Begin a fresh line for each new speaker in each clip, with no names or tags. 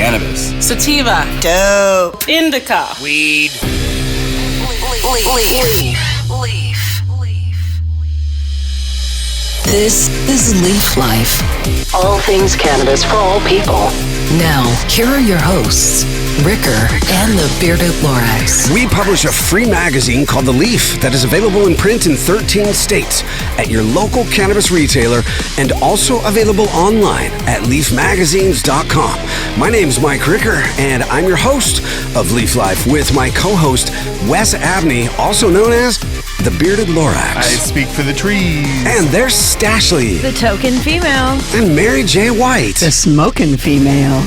Cannabis.
Sativa.
Dope.
Indica.
Weed.
Leaf. This is Leaf Life.
All things cannabis for all people.
Now, here are your hosts, Ricker and the Bearded Lorax.
We publish a free magazine called The Leaf that is available in print in 13 states at your local cannabis retailer and also available online at leafmagazines.com. My name's Mike Ricker, and I'm your host of Leaf Life with my co-host, Wes Abney, also known as the Bearded Lorax.
I speak for the trees.
And there's Stashley.
The token female.
And Mary J. White.
The smoking female.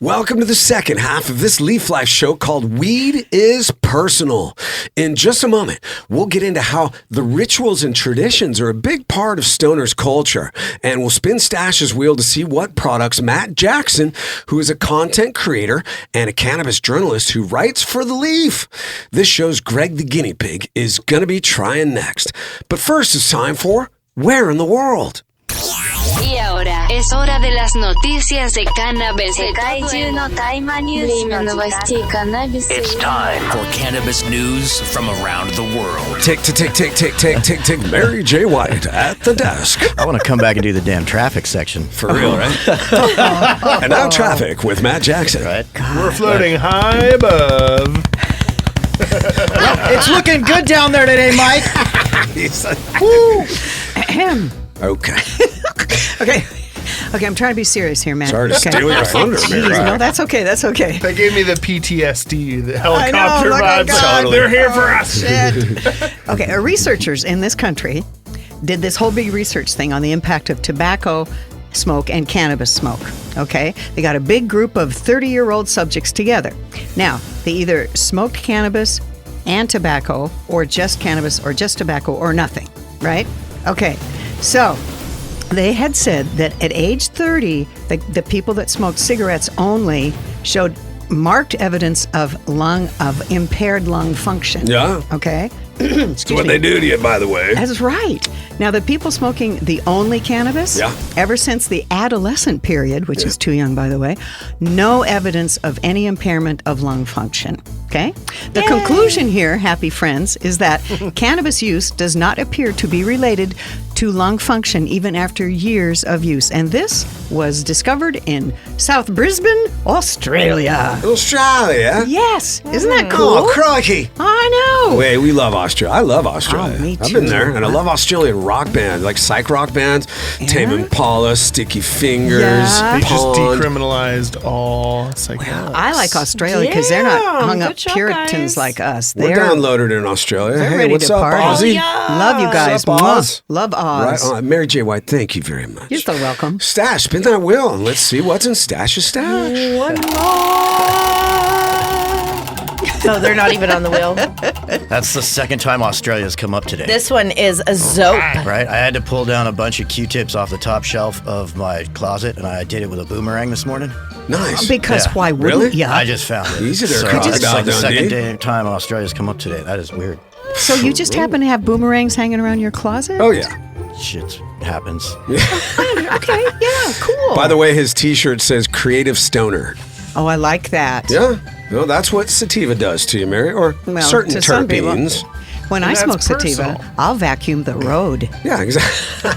Welcome to the second half of this Leaf Life show called Weed is Personal. In just a moment, we'll get into how the rituals and traditions are a big part of Stoner's culture. And we'll spin Stash's wheel to see what products Matt Jackson, who is a content creator and a cannabis journalist who writes for The Leaf. This show's Greg the Guinea Pig is going to be trying next. But first, it's time for Where in the World?
Y ahora es hora de las noticias de cannabis.
It's time for cannabis news from around the world.
Tick, tick, tick, tick, tick, tick, tick, tick. Mary J. White at the desk.
I want to come back and do the damn traffic section.
For real, right? And now traffic with Matt Jackson.
Right?
We're floating high above.
It's looking good down there today, Mike. Woo. Ahem.
Okay.
Okay, I'm trying to be serious here, man.
Sorry to steal your thunder, Mary.
No, that's okay.
That gave me the PTSD, the helicopter vibes.
God.
They're here for us.
Shit. Okay, researchers in this country did this whole big research thing on the impact of tobacco smoke and cannabis smoke. Okay, they got a big group of 30-year-old subjects together. Now, they either smoked cannabis and tobacco, or just cannabis, or just tobacco, or nothing. Right? Okay, so they had said that at age 30, the people that smoked cigarettes only showed marked evidence of impaired lung function.
Yeah.
Okay.
That's what they do to you, by the way.
That's right. Now, the people smoking the only cannabis, ever since the adolescent period, which is too young, by the way, no evidence of any impairment of lung function. Okay? The conclusion here, happy friends, is that cannabis use does not appear to be related to lung function even after years of use. And this was discovered in South Brisbane, Australia.
Australia?
Yes. Isn't that cool?
Oh, crikey.
I know.
Wait, we love Australia. I love Australia.
Oh, me
I've been
too.
there, and I love Australian rock bands, like psych rock bands, Tame Impala, Sticky Fingers,
Yeah.
They just
Pond.
decriminalized all psychedelics.
I like Australia because they're not hung up
good job,
Puritans
guys.
like us.
We're downloaded in Australia.
they're
Hey,
ready
what's
to
up,
party.
Aussie?
Love you guys.
What's up, Oz?
Love Oz.
Right on. Mary J. White, thank you very much.
You're so welcome.
Stash, spin that wheel, and let's see what's in Stash's stash.
One Oh, they're not even on the wheel.
That's the second time Australia's come up today.
This one is a Zoap.
Right? I had to pull down a bunch of Q-tips off the top shelf of my closet, and I did it with a boomerang this morning.
Nice.
Because
Yeah.
why wouldn't
Really?
you?
I just found it.
Easy there,
so
Coach.
it's like the
Down,
second
Dundee.
time Australia's come up today. That is weird.
So you just happen to have boomerangs hanging around your closet?
Oh, yeah.
Shit happens.
Okay, yeah, cool.
By the way, his T-shirt says Creative Stoner.
Oh, I like that.
Yeah. No, that's what sativa does to you, Mary, or
Well,
certain
to some people.
terpenes.
When I
That's
smoke sativa,
personal.
I'll vacuum the road.
Yeah, exactly.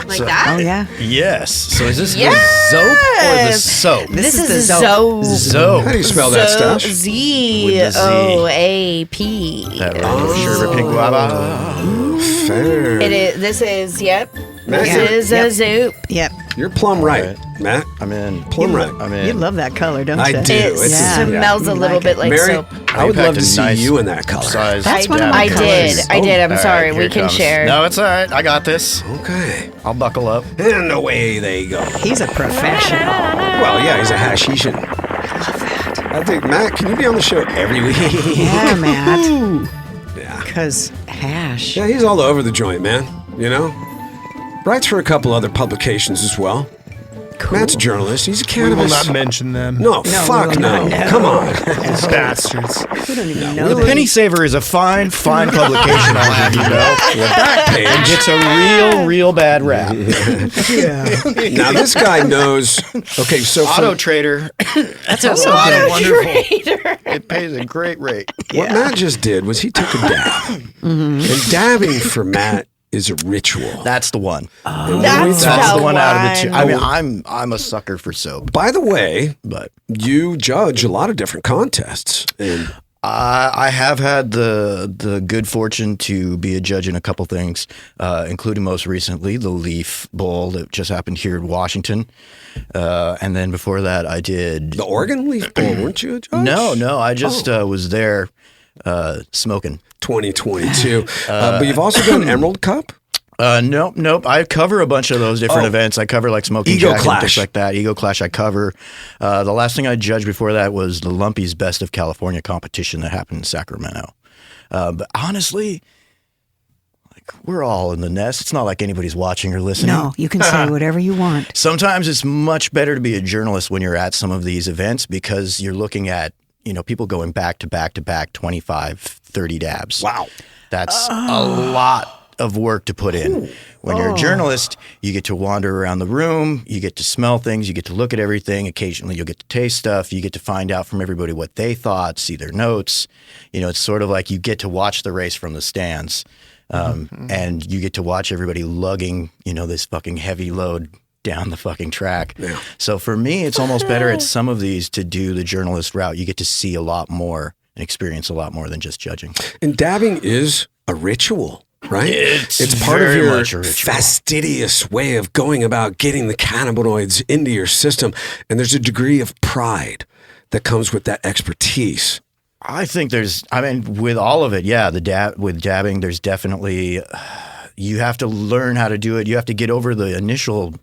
Like that?
Oh, yeah.
Yes. So is this
Yes!
the Zoap or the soap?
This
This
is
is
the
Zoap.
Zoap.
How do you spell that, Stash?
With the Z.
Z-O-A-P.
That right. Sherbet pink guava.
Fair.
It is. This is, yep. This
Yeah.
is a Zoap.
Yep.
You're plumb right, Matt.
I'm in.
Plumb right.
I'm in.
You love that color, don't
I
you?
do.
It
It's-
smells a little bit like
Mary,
soap.
I would love
packed
to
a
see
nice
you in that color.
Size
That's one of
dab.
my
I
colors.
did. I did. I'm
All right,
sorry.
here
We
it
can
comes.
share.
No, it's all right. I got this.
Okay.
I'll buckle up.
And away they go.
He's a professional.
Well, yeah, he's a hashishan. I think, Matt, can you be on the show every week?
Yeah, Matt.
Yeah.
Because hash.
Yeah, he's all over the joint, man. You know? Writes for a couple other publications as well. Matt's a journalist. He's a
We will
cannabis.
not mention them.
No, fuck no. Come on.
These bastards.
We don't even know
The
them.
Penny Saver is a fine publication, I'll have you know. It gets a real bad rap.
Now, this guy knows. Okay, so
Auto Trader,
That's also
Auto
good.
Wonderful. It pays a great rate.
what Matt just did was he took a dab. And dabbing for Matt is a ritual.
That's the one.
That's
the one out of the two.
one.
I mean, I'm a sucker for soap,
By the way,
but
you judge a lot of different contests. And
I have had the good fortune to be a judge in a couple things, including most recently the Leaf Bowl that just happened here in Washington, and then before that I did
the Oregon Leaf Bowl, weren't you a judge?
No, I just was there smoking.
2022. But you've also done Emerald Cup?
Nope. I cover a bunch of those different events. I cover like Smoking
Ego
Jacket
Clash.
and things like that. Ego Clash I cover. The last thing I judged before that was the Lumpy's Best of California competition that happened in Sacramento. But honestly, like we're all in the nest. It's not like anybody's watching or listening.
No, you can say whatever you want.
Sometimes it's much better to be a journalist when you're at some of these events because you're looking at, people going back to back to back 25, 30 dabs.
Wow.
That's a lot of work to put in. When you're a journalist, you get to wander around the room, you get to smell things, you get to look at everything. Occasionally you'll get to taste stuff, you get to find out from everybody what they thought, see their notes. It's sort of like you get to watch the race from the stands. And you get to watch everybody lugging, this fucking heavy load down the fucking track. Yeah. So for me, it's almost better at some of these to do the journalist route. You get to see a lot more and experience a lot more than just judging.
And dabbing is a ritual, right?
It's
part of
very
your
much a ritual.
fastidious way of going about getting the cannabinoids into your system. And there's a degree of pride that comes with that expertise.
I think with all of it, with dabbing, there's definitely, you have to learn how to do it. You have to get over the initial,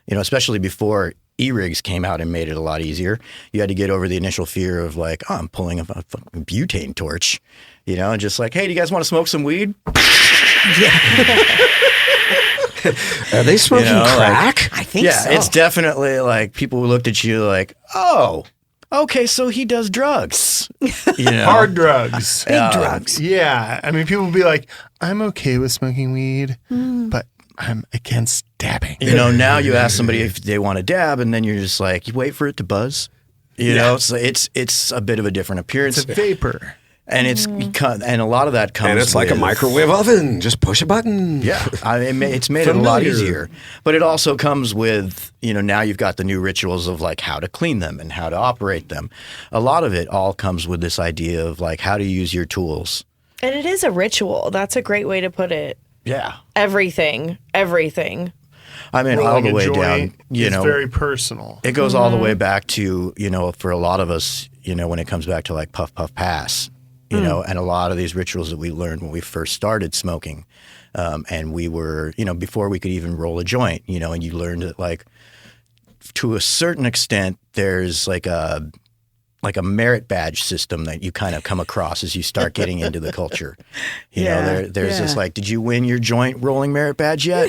especially before e-rigs came out and made it a lot easier. You had to get over the initial fear of like, I'm pulling a fucking butane torch, just like, hey, do you guys want to smoke some weed?
Are they smoking crack?
I think so.
It's definitely like people looked at you like, oh, okay, so he does drugs.
Hard drugs.
Big drugs.
Yeah. I mean, people will be like, I'm okay with smoking weed, but I'm against dabbing.
Now you ask somebody if they want to dab, and then you're just like, you wait for it to buzz. So it's a bit of a different appearance.
It's a vapor.
And and a lot of that comes.
And it's like a
with-
microwave oven. Just push a button.
Yeah, it's made it a lot easier. But it also comes with, now you've got the new rituals of like how to clean them and how to operate them. A lot of it all comes with this idea of like how to use your tools.
And it is a ritual. That's a great way to put it.
Yeah.
Everything.
I mean, all
Rolling
the
a
way
joint
down,
is very personal.
it goes all the way back to, for a lot of us, when it comes back to like puff, puff, pass. And a lot of these rituals that we learned when we first started smoking. And we were, before we could even roll a joint, and you learned that like to a certain extent, there's like a merit badge system that you kind of come across as you start getting into the culture. There's this like, did you win your joint rolling merit badge yet?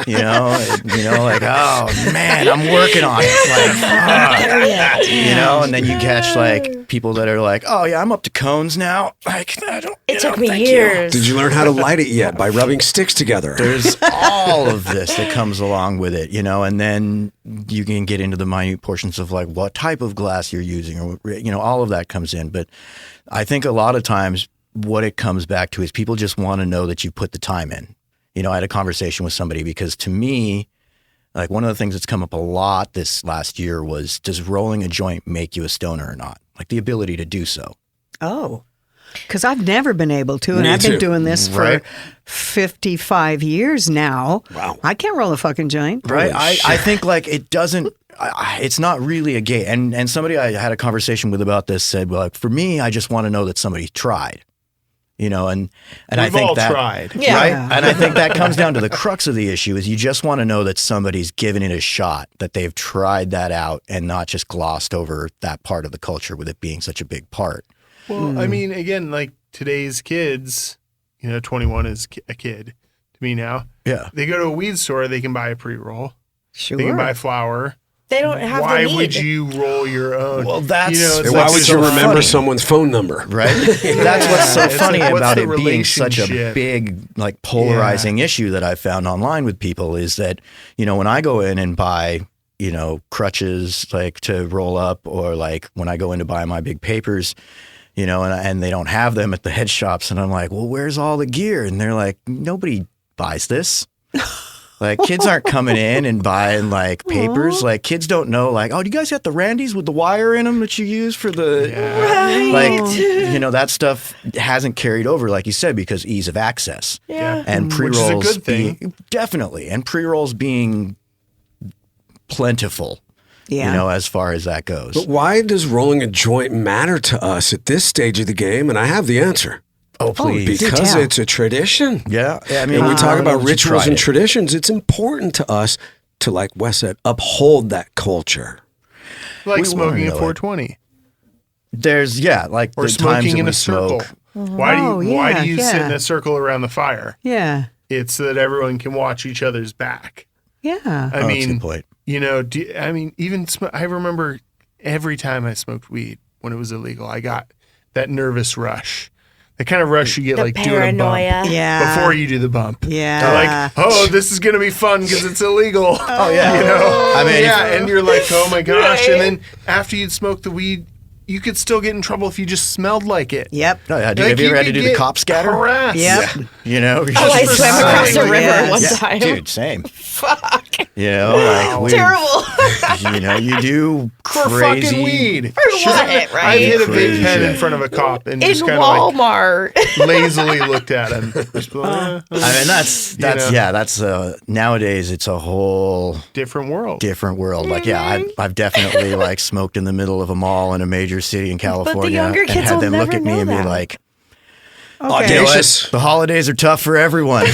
Like, oh man, I'm working on it. Like, and then you catch like people that are like, oh yeah, I'm up to cones now. Like,
It took me years.
Did you learn how to light it yet by rubbing sticks together?
There's all of this that comes along with it, and then you can get into the minute portions of like what type of glass you're using or, all of that comes in. But I think a lot of times what it comes back to is people just want to know that you put the time in. I had a conversation with somebody because to me, like one of the things that's come up a lot this last year was, does rolling a joint make you a stoner or not? Like the ability to do so.
Oh, because I've never been able to, and
Me
I've been
too.
doing this for 55 years now.
Wow.
I can't roll a fucking joint.
Right. I think like it doesn't, it's not really a gate. And somebody I had a conversation with about this said, well, like, for me, I just want to know that somebody tried, and I
We've
think
all
that,
tried.
Yeah.
right. And I think that comes down to the crux of the issue is you just want to know that somebody's given it a shot, that they've tried that out and not just glossed over that part of the culture with it being such a big part.
Well, I mean, again, like today's kids, 21 is a kid to me now.
Yeah.
They go to a weed store, they can buy a pre-roll.
Sure.
They can buy flour.
They don't have
Why
the need.
would you roll your own?
Well, that's
it's
Why
like
would
so
you remember
funny.
someone's phone number?
Right? That's what's so
It's
funny
like, what's
about
the
it being such a
relationship?
big, like, polarizing issue that I've found online with people is that, when I go in and buy, crutches, like, to roll up, or like when I go in to buy my big papers, and they don't have them at the head shops, and I'm like, well, where's all the gear? And they're like, nobody buys this. Like, kids aren't coming in and buying, like, papers. Like, kids don't know, like, oh, do you guys have the Randys with the wire in them that you use for the... Like, that stuff hasn't carried over, like you said, because ease of access.
Yeah.
And
Which is a
pre-rolls
good thing.
definitely. And pre-rolls being plentiful,
Yeah.
as far as that goes.
But why does rolling a joint matter to us at this stage of the game? And I have the answer.
Oh, please.
Because
tell.
it's a tradition.
Yeah. I mean,
When we talk about
you
rituals
tried
and
it.
traditions, it's important to us to, like Wes said, uphold that culture.
like
we
smoking
wanna
at
know it.
420
There's, like
or
the times
smoking
that
in
we
a circle.
smoke.
Why do you sit
yeah.
in a circle around the fire?
Yeah.
It's so that everyone can watch each other's back.
Yeah.
I
That's a
mean,
good point.
even I remember every time I smoked weed when it was illegal, I got that nervous rush. The kind of rush you get
The
like doing a
paranoia.
bump
Yeah.
before you do the bump.
Yeah.
You're like, oh, this is gonna be fun because it's illegal.
Oh, yeah.
I
mean,
and you're like, oh my gosh. And then after you'd smoked the weed, you could still get in trouble if you just smelled like it.
Yep.
No, have
Like,
you ever had to
could
do the
get
cop scatter?
harassed.
Yep.
You're
Oh, I
just-
swam across the river
Yes.
one
Yeah,
time.
dude, same.
Fuck.
Like we,
Terrible.
you do
For
crazy
fucking weed.
For what,
I've
right?
hit a vape
Crazy
pen in
shit.
front of a cop and
In
just kind of like
Walmart.
lazily looked at him. Just like,
I mean, that's
know?
that's nowadays it's a whole
different world.
different world. Like, I've definitely like smoked in the middle of a mall in a major city in California,
younger
and
kids
had
will
them look
never
at me
know
and be
that.
like,
Okay.
"You know what?
Audacious.
The holidays are tough for everyone.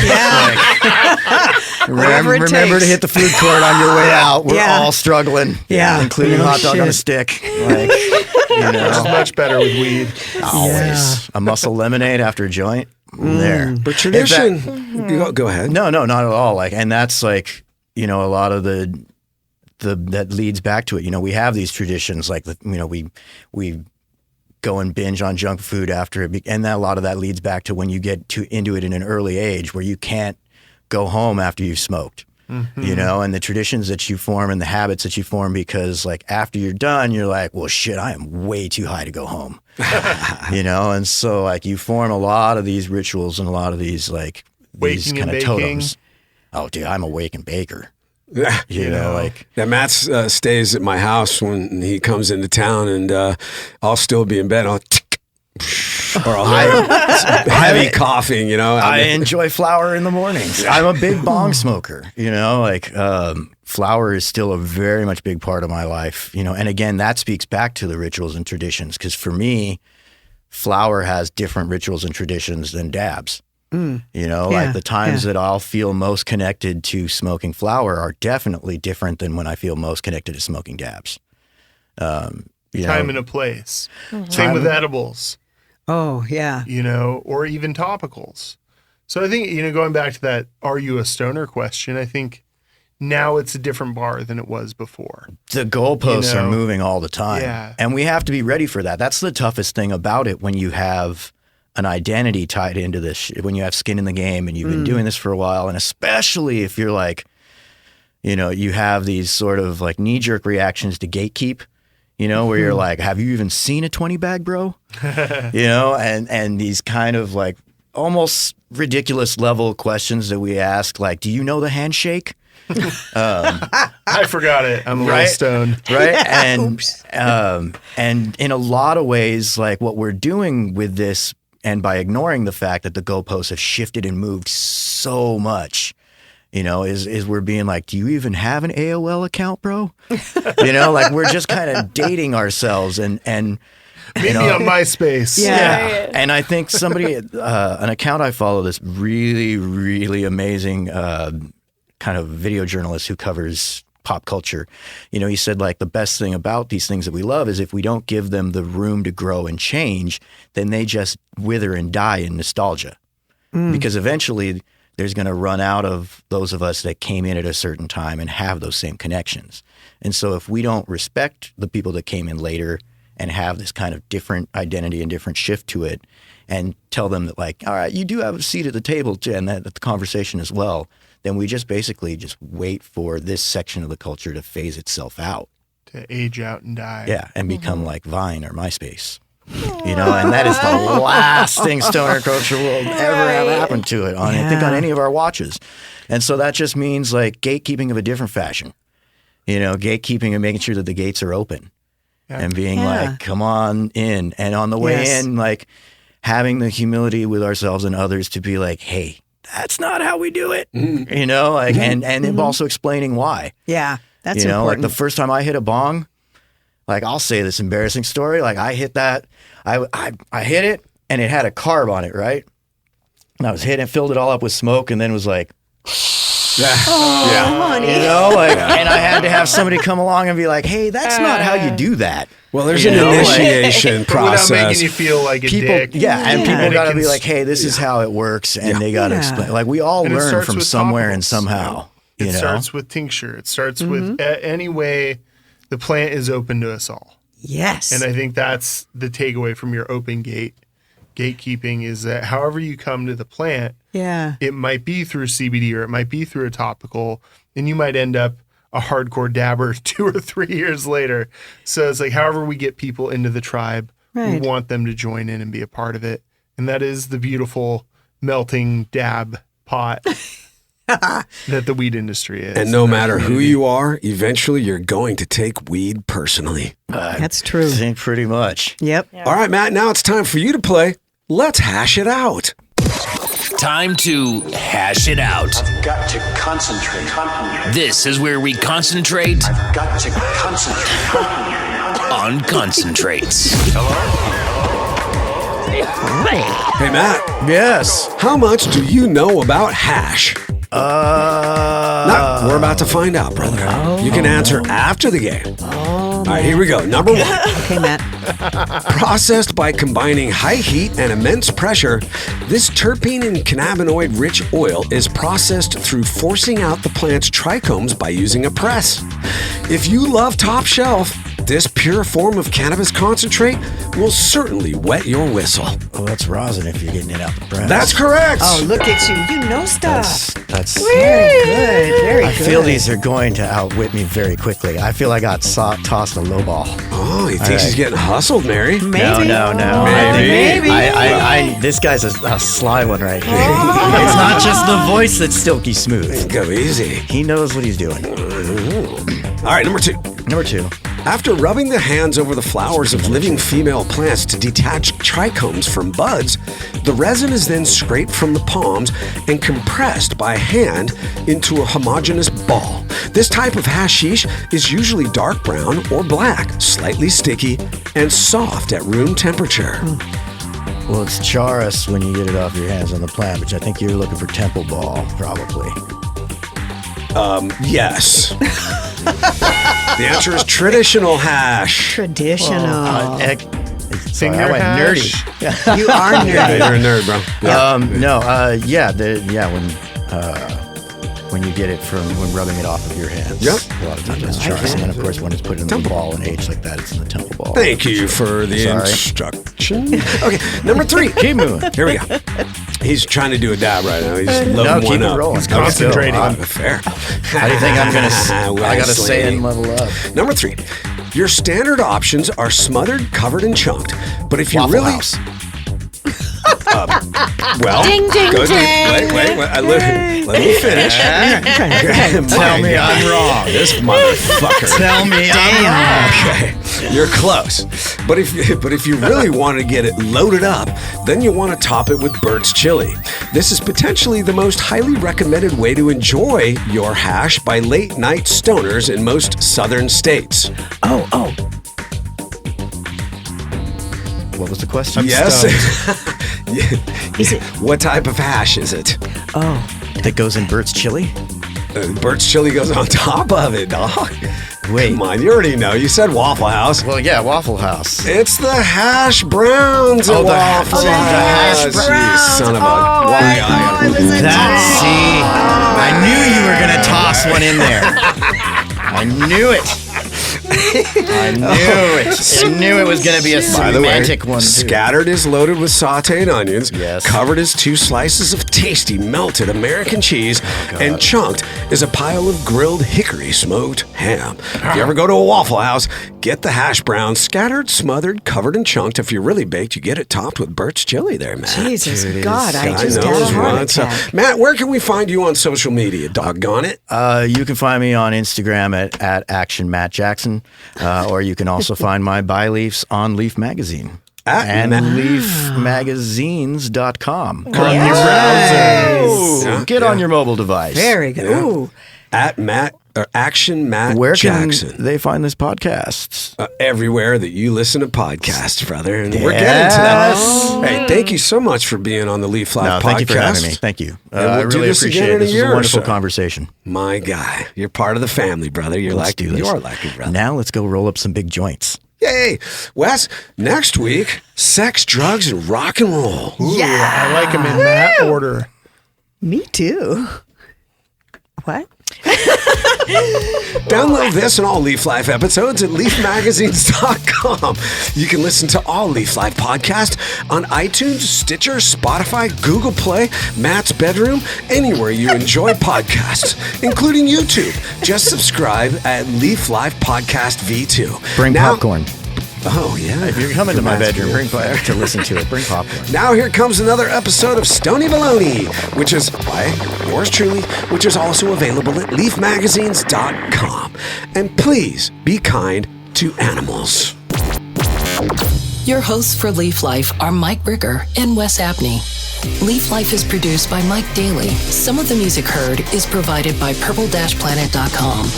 Whatever it
remember to
takes.
hit the food court on your way out. We're
Yeah.
all struggling,
Yeah.
including
No
hot dog on a
shit.
stick. Like,
It's much better with weed.
always a muscle lemonade after a joint. There,
But tradition, go ahead.
No, not at all. Like, and that's like, a lot of the that leads back to it. We have these traditions, like, we go and binge on junk food after it, and that a lot of that leads back to when you get into it in an early age, where you can't go home after you've smoked. And the traditions that you form and the habits that you form, because like after you're done, you're like, well, shit, I am way too high to go home. And so like you form a lot of these rituals and a lot of these like these
Waking and
kind of
baking.
totems. Oh, dude, I'm a wake and baker.
Yeah.
You know, like
Yeah, Matt stays at my house when he comes into town, and I'll still be in bed. Or I'll have heavy coughing,
I enjoy flower in the mornings. I'm a big bong smoker, like flower is still a very much big part of my life, and again, that speaks back to the rituals and traditions, because for me, flower has different rituals and traditions than dabs. Like the times that I'll feel most connected to smoking flower are definitely different than when I feel most connected to smoking dabs.
Time and a place. Same with edibles.
Oh, yeah.
Or even topicals. So I think, going back to that, are you a stoner question? I think now it's a different bar than it was before.
The goalposts are moving all the time.
Yeah.
And we have to be ready for that. That's the toughest thing about it when you have an identity tied into this, when you have skin in the game and you've been doing this for a while. And especially if you're like, you have these sort of like knee-jerk reactions to gatekeep. Where you're like, have you even seen a 20 bag, bro? And these kind of like almost ridiculous level questions that we ask, like, do you know the handshake?
I forgot it. I'm a little
Right?
stoned.
Right. And in a lot of ways, like what we're doing with this, and by ignoring the fact that the goalposts have shifted and moved so much, is we're being like, do you even have an AOL account, bro? Like we're just kind of dating ourselves and
Maybe on MySpace.
yeah. And I think somebody, an account I follow, this really, really amazing kind of video journalist who covers pop culture. He said like the best thing about these things that we love is if we don't give them the room to grow and change, then they just wither and die in nostalgia. Because eventually there's going to run out of those of us that came in at a certain time and have those same connections. And so if we don't respect the people that came in later and have this kind of different identity and different shift to it, and tell them that, like, all right, you do have a seat at the table and that the conversation as well, then we just basically just wait for this section of the culture to phase itself out.
To age out and die.
Yeah, and become like Vine or MySpace. You know, and that is the last thing stoner culture will ever have happen to it on, I think, on any of our watches. And so that just means like gatekeeping of a different fashion. You know, gatekeeping and making sure that the gates are open and being like, come on in. And on the way in, like having the humility with ourselves and others to be like, hey, that's not how we do it. You know, like, and also explaining why.
Yeah, that's
you know,
important.
like the first time I hit a bong, like I'll say this embarrassing story. Like I hit that, I hit it and it had a carb on it, right? And I was hitting it, filled it all up with smoke, and then was like,
honey.
you know, like, and I had to have somebody come along and be like, hey, that's not how you do that.
Well, there's
You
an
know, like-
initiation process.
Without making you feel like a
People,
dick.
and people
And it
got to
can
be like, hey, this is how it works, and they got to explain. Like we all
And it
learn
starts
from
with
somewhere and
topicals,
somehow.
It
You know,
starts with tincture. It starts with any way the plant is open to us all.
Yes.
And I think that's the takeaway from your open gatekeeping is that however you come to the plant, it might be through CBD or it might be through a topical, and you might end up a hardcore dabber 2 or 3 years later. So it's like however we get people into the tribe, we want them to join in and be a part of it. And that is the beautiful melting dab pot that the weed industry is.
And no matter who you are, eventually you're going to take weed personally.
That's true.
I think pretty much.
Yep.
All right, Matt, now it's time for you to play. Let's hash it out.
Time to hash it out.
I've got to concentrate.
This is where we concentrate
I've got to concentrate.
on concentrates.
Hey, Matt.
Yes.
How much do you know about hash? No, we're about to find out, brother. You can answer after the game. All right, here we go. Number 1.
Okay, Matt.
Processed by combining high heat and immense pressure, this terpene and cannabinoid-rich oil is processed through forcing out the plant's trichomes by using a press. If you love top shelf, this pure form of cannabis concentrate will certainly wet your whistle.
Well, that's rosin if you're getting it out the press.
That's correct.
Oh, look at you. You know stuff.
That's
Very good. Very
I
good.
feel these are going to outwit me very quickly. I feel I got tossed a low ball.
Oh, he thinks he's getting hustled, Mary.
Maybe.
No.
Maybe.
This guy's a sly one right here. It's not just the voice that's silky smooth.
Go easy.
He knows what he's doing.
All right, number 2.
Number 2.
After rubbing the hands over the flowers of living female plants to detach trichomes from buds, the resin is then scraped from the palms and compressed by hand into a homogeneous ball. This type of hashish is usually dark brown or black, slightly sticky, and soft at room temperature.
Well, it's charas when you get it off your hands on the plant, which I think you're looking for temple ball, probably.
Yes. The answer is traditional hash.
Traditional.
Sorry, I went
hash.
nerdy.
You are nerdy.
You're a nerd, bro.
When you get it from when rubbing it off of your hands.
Yep.
A lot of times it's charas, and then of course when it's put in the ball and aged like that, it's in the temple ball.
Thank you for the
Sorry.
instruction. Okay, number 3.
Keep moving.
Here we go. He's trying to do a dab right now. He's
No,
loading
keep
one
it
up.
rolling.
He's
concentrating.
Fair.
How do you think I'm gonna? I gotta say and level up.
Number 3. Your standard options are smothered, covered, and chunked. But if you
Waffle
really
House.
well,
Ding, ding,
go
ding.
Wait. Let me finish.
Tell me I'm wrong.
This motherfucker.
Tell me I'm wrong.
Okay, you're close. But if you really want to get it loaded up, then you want to top it with Burt's chili. This is potentially the most highly recommended way to enjoy your hash by late night stoners in most southern states.
Oh.
What was the question?
Yes. What type of hash is it?
Oh.
That goes in Burt's chili?
Burt's chili goes on top of it, dog.
Wait.
Come on, you already know. You said Waffle House.
Well, yeah, Waffle House.
It's the hash browns at
Oh, the
Waffle
hash
House.
browns.
You son of a...
I knew you were going to toss one in there. I knew it. I knew it was going to be a romantic one. Too.
Scattered is loaded with sauteed onions.
Yes.
Covered is 2 slices of tasty melted American cheese. And chunked is a pile of grilled hickory smoked ham. If you ever go to a Waffle House, get the hash browns. Scattered, smothered, covered, and chunked. If you're really baked, you get it topped with Birch chili there, Matt.
Jesus God, I just had a heart attack.
Matt, where can we find you on social media? Doggone it.
You can find me on Instagram at Action Matt Jackson, or you can also find my Byleafs on Leaf Magazine. And leafmagazines.com.
On your browser.
Yeah. Get on your mobile device.
Very good.
Yeah.
Ooh.
At Matt or Action Matt
Where
Jackson.
can they find this podcast?
Everywhere that you listen to podcasts, brother. And we're getting to that. Hey, thank you so much for being on the Leaf Life podcast.
Thank you for having me. Thank you.
We'll
I
do
really
this
appreciate
again
it.
in a
This was
year
a
or
wonderful
so.
conversation.
My guy, you're part of the family, brother. You're like a brother.
Now let's go roll up some big joints.
Yay. Wes, next week, sex, drugs, and rock and roll.
Ooh, I like them in that order.
Me too. What?
Download this and all Leaf Life episodes at leafmagazines.com. You can listen to all Leaf Life podcasts on iTunes, Stitcher, Spotify, Google Play, Matt's bedroom, anywhere you enjoy podcasts, including YouTube. Just subscribe at Leaf Life Podcast V2.
Bring popcorn.
Oh, yeah.
If you're coming to my bedroom, bring to listen to it. Bring popcorn.
Now here comes another episode of Stony Baloney, which is by yours truly, which is also available at leafmagazines.com. And please be kind to animals.
Your hosts for Leaf Life are Mike Ricker and Wes Abney. Leaf Life is produced by Mike Daly. Some of the music heard is provided by purple-planet.com.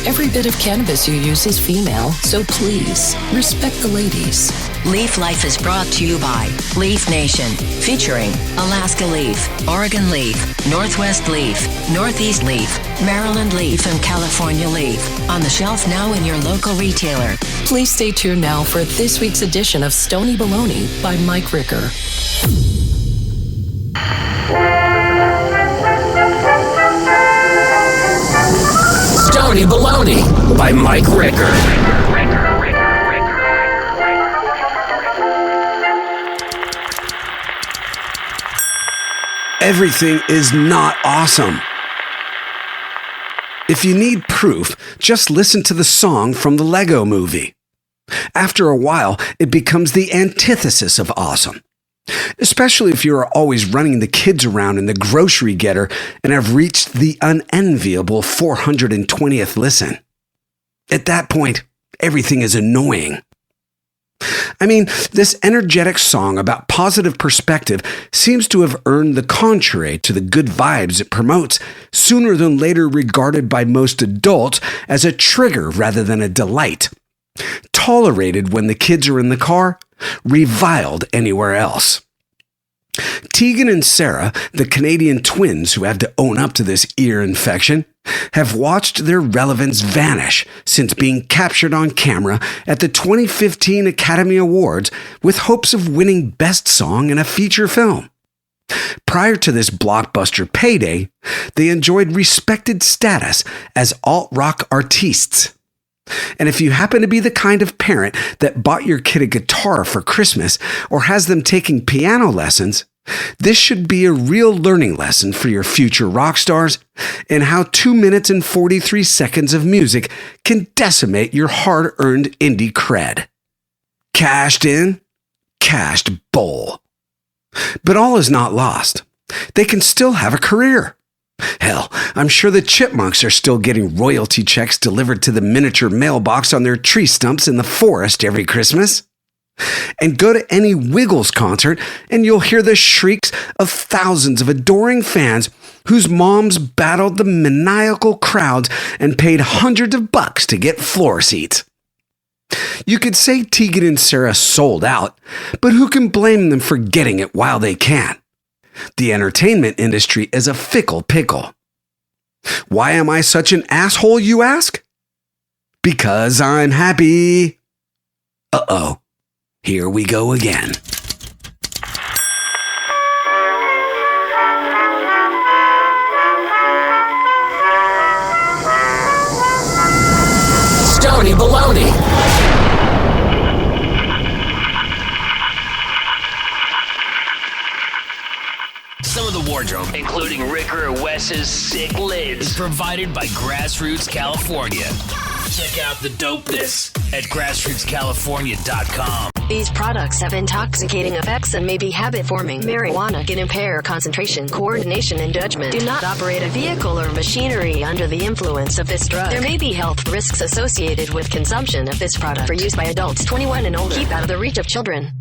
Every bit of cannabis you use is female, so please respect the ladies.
Leaf Life is brought to you by Leaf Nation, featuring Alaska Leaf, Oregon Leaf, Northwest Leaf, Northeast Leaf, Maryland Leaf, and California Leaf. On the shelf now in your local retailer.
Please stay tuned now for this week's edition of Stony Baloney by Mike Ricker.
Stony Baloney by Mike Ricker.
Everything is not awesome. If you need proof, just listen to the song from the Lego movie. After a while, it becomes the antithesis of awesome. Especially if you are always running the kids around in the grocery getter and have reached the unenviable 420th listen. At that point, everything is annoying. I mean, this energetic song about positive perspective seems to have earned the contrary to the good vibes it promotes, sooner than later regarded by most adults as a trigger rather than a delight. Tolerated when the kids are in the car, reviled anywhere else. Tegan and Sarah, the Canadian twins who have to own up to this ear infection, have watched their relevance vanish since being captured on camera at the 2015 Academy Awards with hopes of winning Best Song in a feature film. Prior to this blockbuster payday, they enjoyed respected status as alt-rock artistes. And if you happen to be the kind of parent that bought your kid a guitar for Christmas or has them taking piano lessons, this should be a real learning lesson for your future rock stars and how 2 minutes and 43 seconds of music can decimate your hard-earned indie cred. Cashed in, cashed bowl. But all is not lost. They can still have a career. Hell, I'm sure the chipmunks are still getting royalty checks delivered to the miniature mailbox on their tree stumps in the forest every Christmas. And go to any Wiggles concert and you'll hear the shrieks of thousands of adoring fans whose moms battled the maniacal crowds and paid hundreds of bucks to get floor seats. You could say Tegan and Sarah sold out, but who can blame them for getting it while they can? The entertainment industry is a fickle pickle. Why am I such an asshole, you ask? because I'm happy. Uh-oh. Here we go again.
Stony baloney. Some of the wardrobe, including Ricker or Wes's sick lids, is provided by Grassroots California. Check out the dopeness at grassrootscalifornia.com.
These products have intoxicating effects and may be habit-forming. Marijuana can impair concentration, coordination, and judgment. Do not operate a vehicle or machinery under the influence of this drug. There may be health risks associated with consumption of this product. For use by adults 21 and older. Keep out of the reach of children.